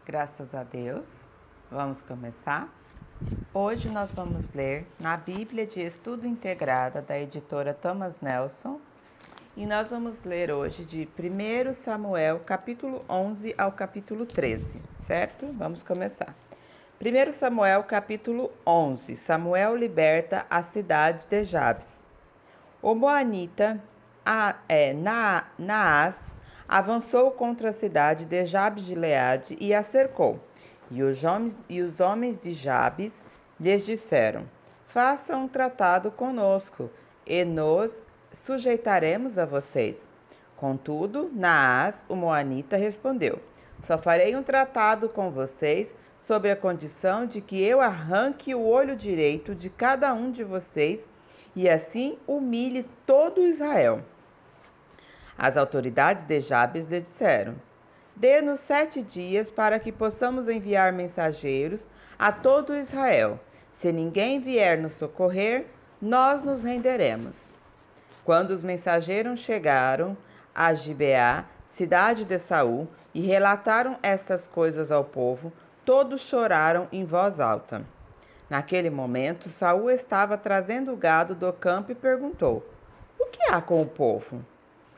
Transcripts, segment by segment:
Graças a Deus. Vamos começar? Hoje nós vamos ler na Bíblia de Estudo Integrada da editora Thomas Nelson e nós vamos ler hoje de 1 Samuel, capítulo 11 ao capítulo 13, certo? Vamos começar. 1 Samuel, capítulo 11. Samuel liberta a cidade de Jabes. O moanita Naás avançou contra a cidade de Jabes de Gileade e a cercou. E os homens de Jabes lhes disseram: façam um tratado conosco, e nos sujeitaremos a vocês. Contudo, Naás, o moanita, respondeu: só farei um tratado com vocês sob a condição de que eu arranque o olho direito de cada um de vocês e assim humilhe todo Israel. As autoridades de Jabes lhe disseram: dê-nos 7 dias para que possamos enviar mensageiros a todo Israel. Se ninguém vier nos socorrer, nós nos renderemos. Quando os mensageiros chegaram a Gibeá, cidade de Saul, e relataram essas coisas ao povo, todos choraram em voz alta. Naquele momento, Saul estava trazendo o gado do campo e perguntou: o que há com o povo?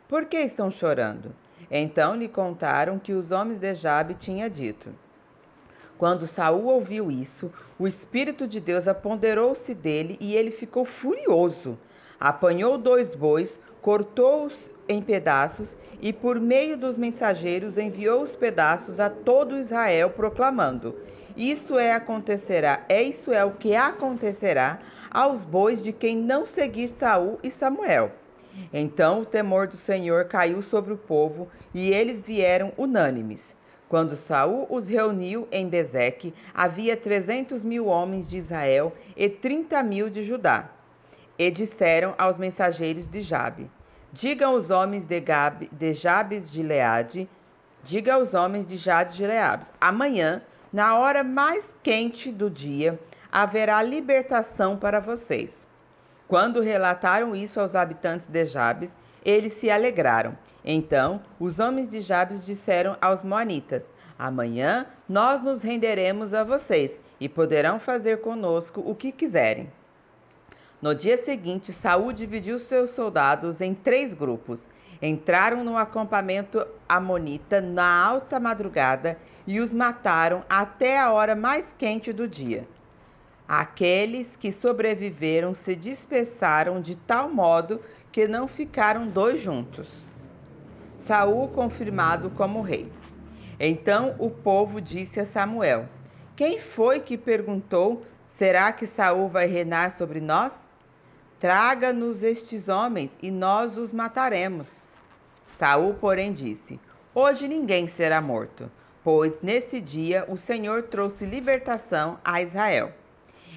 Por que estão chorando? Então lhe contaram que os homens de Jabe tinham dito. Quando Saul ouviu isso, o Espírito de Deus apoderou-se dele e ele ficou furioso. Apanhou 2 bois, cortou-os em pedaços e por meio dos mensageiros enviou os pedaços a todo Israel, proclamando: Isso é o que acontecerá aos bois de quem não seguir Saul e Samuel. Então o temor do Senhor caiu sobre o povo e eles vieram unânimes. Quando Saul os reuniu em Bezeque, havia 300.000 homens de Israel e 30.000 de Judá. E disseram aos mensageiros de Jabe: diga aos homens de Jabes de Gileade, amanhã, na hora mais quente do dia, haverá libertação para vocês. Quando relataram isso aos habitantes de Jabes, eles se alegraram. Então, os homens de Jabes disseram aos moanitas: amanhã nós nos renderemos a vocês e poderão fazer conosco o que quiserem. No dia seguinte, Saul dividiu seus soldados em 3 grupos. Entraram no acampamento amonita na alta madrugada e os mataram até a hora mais quente do dia. Aqueles que sobreviveram se dispersaram de tal modo que não ficaram 2 juntos. Saul confirmado como rei. Então o povo disse a Samuel: quem foi que perguntou: será que Saul vai reinar sobre nós? Traga-nos estes homens e nós os mataremos. Saul, porém, disse: hoje ninguém será morto, pois nesse dia o Senhor trouxe libertação a Israel.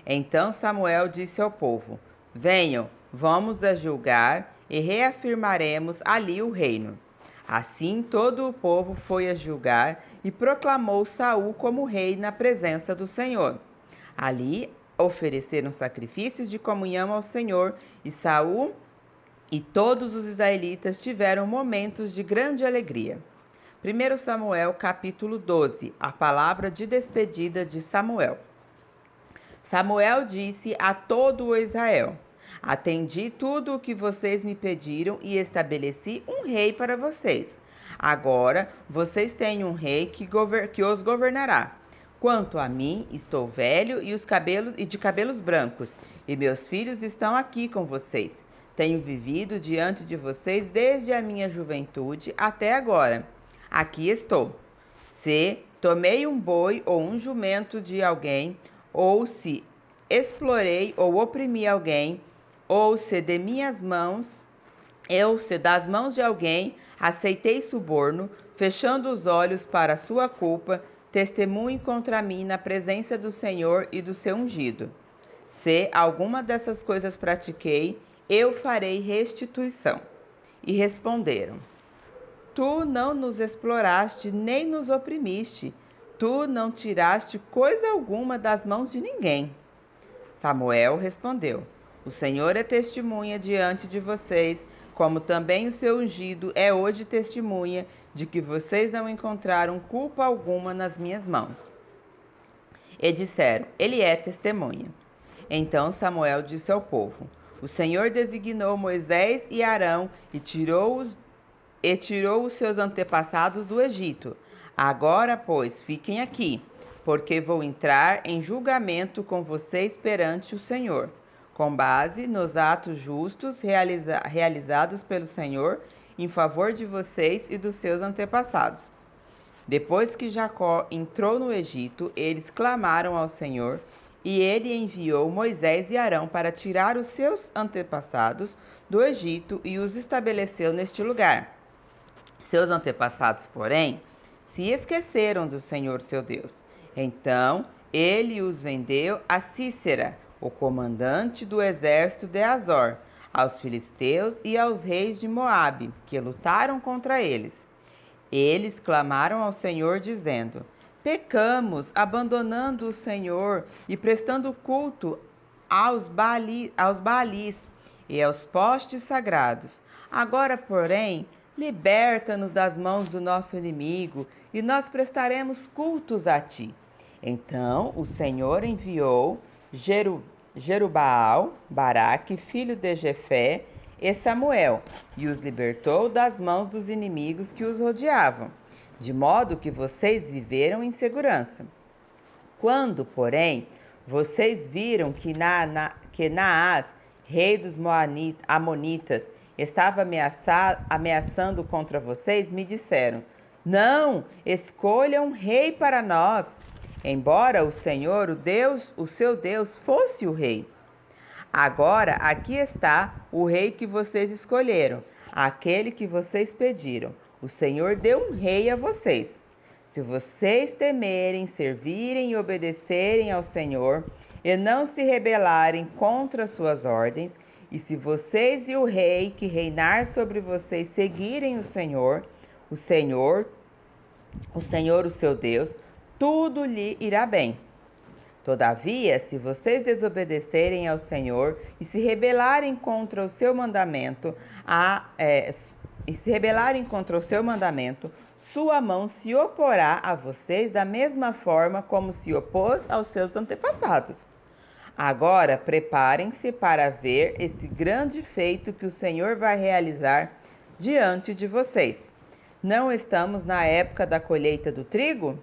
Então Samuel disse ao povo: venham, vamos a julgar e reafirmaremos ali o reino. Assim todo o povo foi a julgar e proclamou Saul como rei na presença do Senhor. Ali ofereceram sacrifícios de comunhão ao Senhor e Saul e todos os israelitas tiveram momentos de grande alegria. 1 Samuel capítulo 12. A palavra de despedida de Samuel. Samuel disse a todo o Israel: atendi tudo o que vocês me pediram e estabeleci um rei para vocês. Agora vocês têm um rei que os governará. Quanto a mim, estou velho e de cabelos brancos, e meus filhos estão aqui com vocês. Tenho vivido diante de vocês desde a minha juventude até agora. Aqui estou. Se tomei um boi ou um jumento de alguém, ou se explorei ou oprimi alguém, ou se das mãos de alguém aceitei suborno, fechando os olhos para a sua culpa, testemunhe contra mim na presença do Senhor e do seu ungido. Se alguma dessas coisas pratiquei, eu farei restituição. E responderam: tu não nos exploraste nem nos oprimiste. Tu não tiraste coisa alguma das mãos de ninguém. Samuel respondeu: o Senhor é testemunha diante de vocês, como também o seu ungido é hoje testemunha de que vocês não encontraram culpa alguma nas minhas mãos. E disseram: ele é testemunha. Então Samuel disse ao povo: o Senhor designou Moisés e Arão e tirou os seus antepassados do Egito. Agora, pois, fiquem aqui, porque vou entrar em julgamento com vocês perante o Senhor, com base nos atos justos realizados pelo Senhor em favor de vocês e dos seus antepassados. Depois que Jacó entrou no Egito, eles clamaram ao Senhor, e ele enviou Moisés e Arão para tirar os seus antepassados do Egito e os estabeleceu neste lugar. Seus antepassados, porém, se esqueceram do Senhor seu Deus. Então ele os vendeu a Sísera, o comandante do exército de Azor, aos filisteus e aos reis de Moabe, que lutaram contra eles. Eles clamaram ao Senhor, dizendo: pecamos, abandonando o Senhor e prestando culto aos Baalis e aos postes sagrados. Agora, porém, liberta-nos das mãos do nosso inimigo, e nós prestaremos cultos a ti. Então o Senhor enviou Jerubaal, Baraque, filho de Jefé, e Samuel, e os libertou das mãos dos inimigos que os rodeavam, de modo que vocês viveram em segurança. Quando, porém, vocês viram que Naás, rei dos Amonitas, estava ameaçando contra vocês, me disseram: não, escolha um rei para nós, embora o Senhor, o seu Deus, fosse o rei. Agora aqui está o rei que vocês escolheram, aquele que vocês pediram. O Senhor deu um rei a vocês. Se vocês temerem, servirem e obedecerem ao Senhor, e não se rebelarem contra suas ordens, e se vocês e o rei que reinar sobre vocês seguirem o Senhor, o seu Deus, tudo lhe irá bem. Todavia, se vocês desobedecerem ao Senhor e se rebelarem contra o seu mandamento, sua mão se oporá a vocês da mesma forma como se opôs aos seus antepassados. Agora, preparem-se para ver esse grande feito que o Senhor vai realizar diante de vocês. Não estamos na época da colheita do trigo?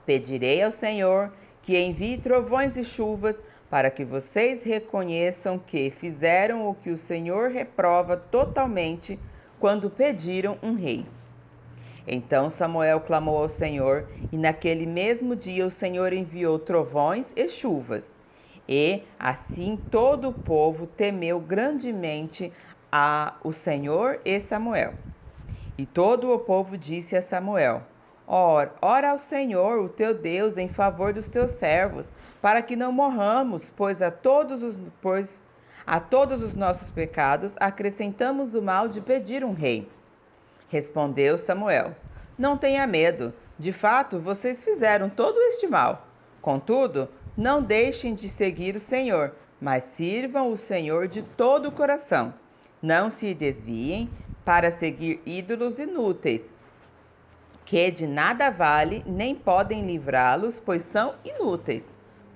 Pedirei ao Senhor que envie trovões e chuvas, para que vocês reconheçam que fizeram o que o Senhor reprova totalmente quando pediram um rei. Então Samuel clamou ao Senhor, e naquele mesmo dia o Senhor enviou trovões e chuvas. E assim todo o povo temeu grandemente o Senhor e Samuel. E todo o povo disse a Samuel: ora ao Senhor, o teu Deus, em favor dos teus servos, para que não morramos, pois a todos os nossos pecados acrescentamos o mal de pedir um rei. Respondeu Samuel: não tenha medo, de fato vocês fizeram todo este mal. Contudo, não deixem de seguir o Senhor, mas sirvam o Senhor de todo o coração. Não se desviem para seguir ídolos inúteis, que de nada vale, nem podem livrá-los, pois são inúteis.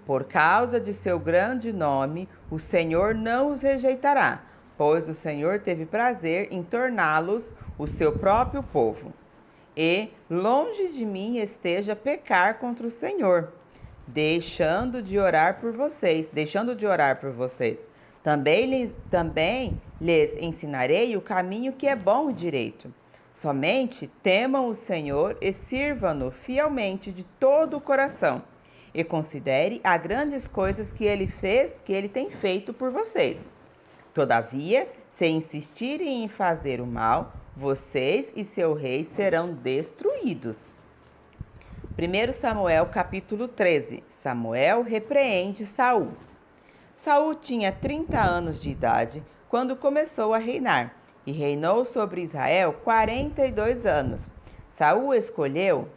Por causa de seu grande nome, o Senhor não os rejeitará, pois o Senhor teve prazer em torná-los o seu próprio povo. E longe de mim esteja pecar contra o Senhor, deixando de orar por vocês. Também lhes ensinarei o caminho que é bom e direito. Somente temam o Senhor e sirvam-no fielmente de todo o coração, e considere as grandes coisas que ele tem feito por vocês. Todavia, se insistirem em fazer o mal, vocês e seu rei serão destruídos. 1 Samuel capítulo 13. Samuel repreende Saul. Saul tinha 30 anos de idade quando começou a reinar, e reinou sobre Israel 42 anos. Saul escolheu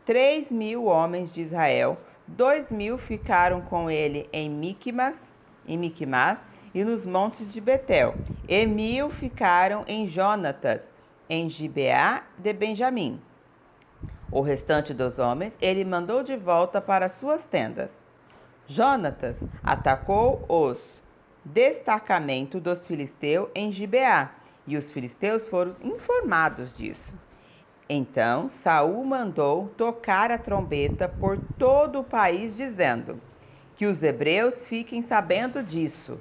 3.000 homens de Israel, 2.000 ficaram com ele em Miquimás e nos montes de Betel, e 1.000 ficaram em Jonatas em Gibeá de Benjamim. O restante dos homens ele mandou de volta para suas tendas. Jonatas atacou os destacamentos dos filisteus em Gibeá, e os filisteus foram informados disso. Então Saul mandou tocar a trombeta por todo o país, dizendo: que os hebreus fiquem sabendo disso.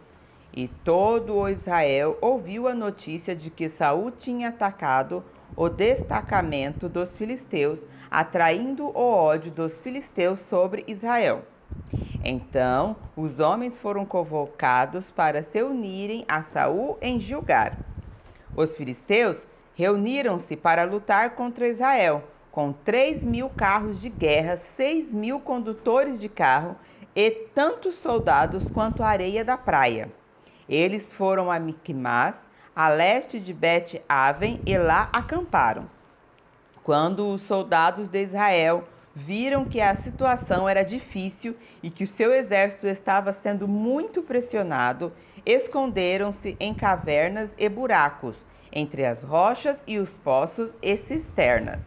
E todo o Israel ouviu a notícia de que Saul tinha atacado o destacamento dos filisteus, atraindo o ódio dos filisteus sobre Israel. Então os homens foram convocados para se unirem a Saul em Gilgal. Os filisteus reuniram-se para lutar contra Israel, com 3.000 carros de guerra, 6.000 condutores de carro e tantos soldados quanto a areia da praia. Eles foram a Miquimás, a leste de Bet-Aven, e lá acamparam. Quando os soldados de Israel viram que a situação era difícil e que o seu exército estava sendo muito pressionado, esconderam-se em cavernas e buracos, entre as rochas e os poços e cisternas.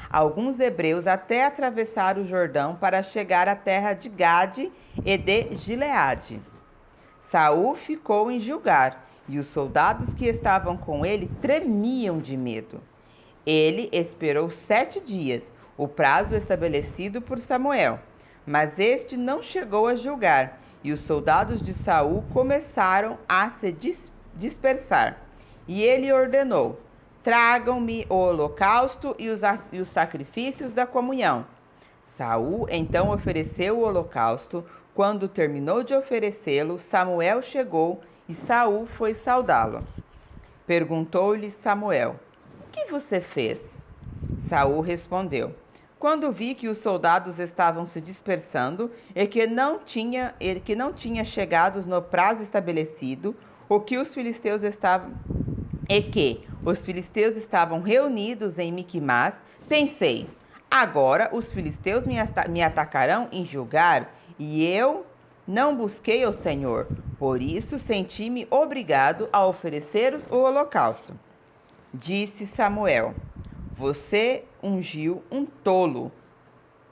Alguns hebreus até atravessaram o Jordão para chegar à terra de Gade e de Gileade. Saul ficou em Gilgal, e os soldados que estavam com ele tremiam de medo. Ele esperou 7 dias, o prazo estabelecido por Samuel, mas este não chegou a Gilgal, e os soldados de Saul começaram a se dispersar. E ele ordenou: tragam-me o holocausto e os sacrifícios da comunhão. Saul então ofereceu o holocausto. Quando terminou de oferecê-lo, Samuel chegou e Saul foi saudá-lo. Perguntou-lhe Samuel: o que você fez? Saul respondeu: quando vi que os soldados estavam se dispersando e que não tinha chegado no prazo estabelecido, os filisteus estavam reunidos em Miquimás, pensei: agora os filisteus me atacarão em Gilgal, e eu não busquei o Senhor. Por isso senti-me obrigado a oferecer o holocausto. Disse Samuel: você ungiu um tolo.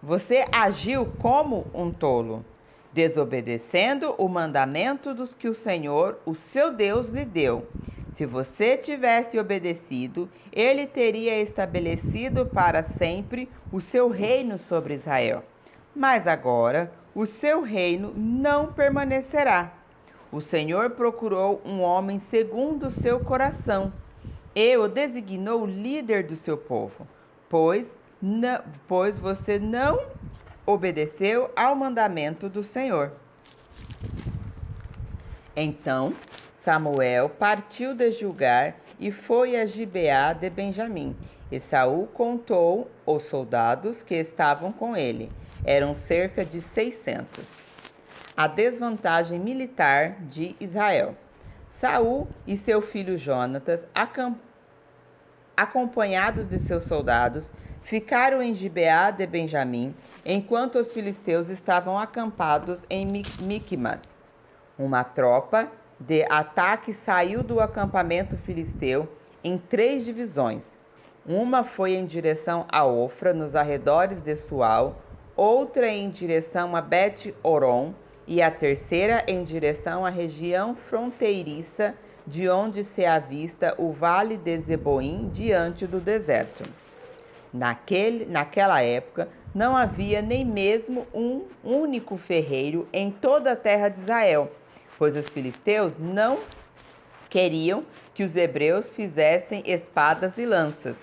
Você agiu como um tolo, desobedecendo o mandamento dos que o Senhor, o seu Deus, lhe deu. Se você tivesse obedecido, ele teria estabelecido para sempre o seu reino sobre Israel. Mas agora o seu reino não permanecerá. O Senhor procurou um homem segundo o seu coração e o designou líder do seu povo, pois você não obedeceu ao mandamento do Senhor. Então Samuel partiu de Gilgal e foi a Gibeá de Benjamim. E Saul contou os soldados que estavam com ele. Eram cerca de 600. A desvantagem militar de Israel. Saul e seu filho Jonatas, acompanhados de seus soldados, ficaram em Gibeá de Benjamim, enquanto os filisteus estavam acampados em Miquimás. Uma tropa de ataque saiu do acampamento filisteu em 3 divisões. Uma foi em direção a Ofra, nos arredores de Sual, outra em direção a Bet-Horon e a terceira em direção à região fronteiriça, de onde se avista o vale de Zeboim diante do deserto. Naquela época, não havia nem mesmo um único ferreiro em toda a terra de Israel, pois os filisteus não queriam que os hebreus fizessem espadas e lanças.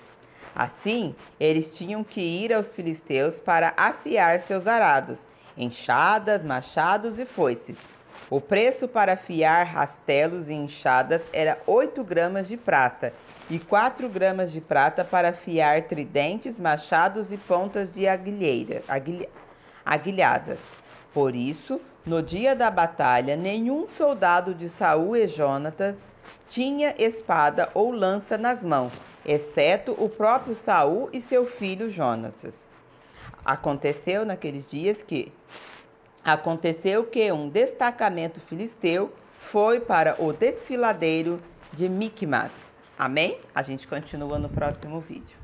Assim, eles tinham que ir aos filisteus para afiar seus arados, enxadas, machados e foices. O preço para afiar rastelos e enxadas era 8 gramas de prata, e 4 gramas de prata para afiar tridentes, machados e pontas de aguilhadas. Por isso, no dia da batalha, nenhum soldado de Saul e Jonatas tinha espada ou lança nas mãos, exceto o próprio Saul e seu filho Jonatas. Aconteceu que um destacamento filisteu foi para o desfiladeiro de Miquimás. Amém? A gente continua no próximo vídeo.